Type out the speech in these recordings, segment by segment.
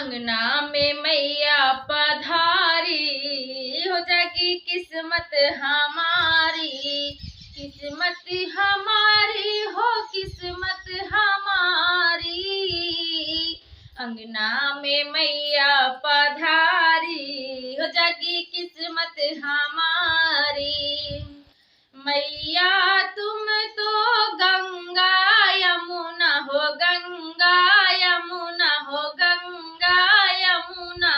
अंगना में मैया पधारी, हो जागी किस्मत हमारी, किस्मत हमारी हो किस्मत हमारी। अंगना में मैया पधारी, हो जागी किस्मत हमारी। मैया तुम तो गंगा यमुना हो, गंगा यमुना हो, गंगा यमुना।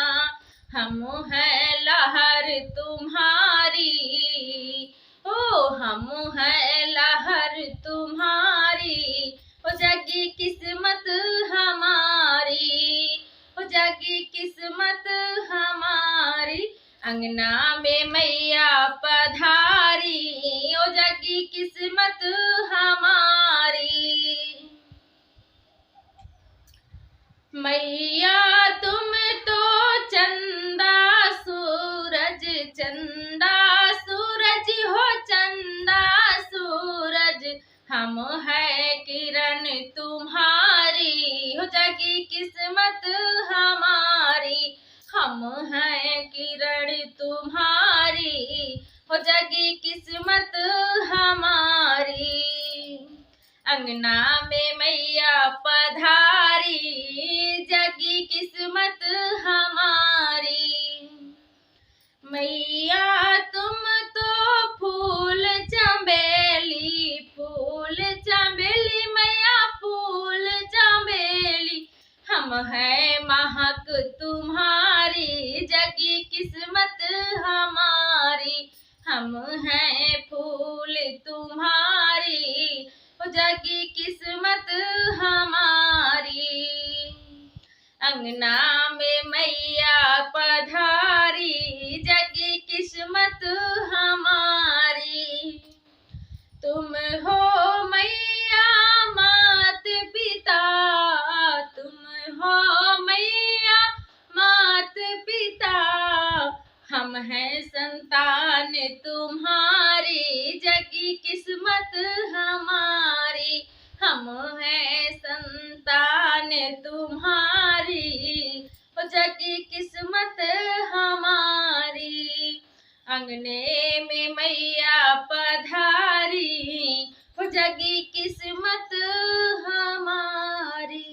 हम हैं लहर तुम्हारी, ओ हम हैं लहर तुम्हारी। हो जागी किस्मत हमारी, हो जागी किस्मत हमारी। अंगना में मैया पधारी, हो जागी किस्मत हमारी। मैया तुम तो चंदा सूरज, चंदा सूरज हो चंदा सूरज। हम है किरण तुम्हारी, हो जागी किस्मत हमारी। हम हैं किरण तुम्हारी, हो जागी किस्मत हमारी। अंगना में मैया पधारी, जागी किस्मत हमारी। मैया तुम तो फूल चमेली, फूल चमेली मैया फूल चमेली। हम हैं महक तुम्हारी, जागी किस्मत हमारी। हम हैं फूल तुम्हारी, हो जागी किस्मत हमारी। अंगना में मैया पधारी, जागी किस्मत हमारी। तुम हो मैया मात पिता, तुम हो मैया मात पिता। हम हैं संतान तुम्हारी, जागी किस्मत हमारी। हम हैं संतान तुम्हारी, हो जागी किस्मत हमारी। अंगने में मैया पधारी, हो जागी किस्मत हमारी।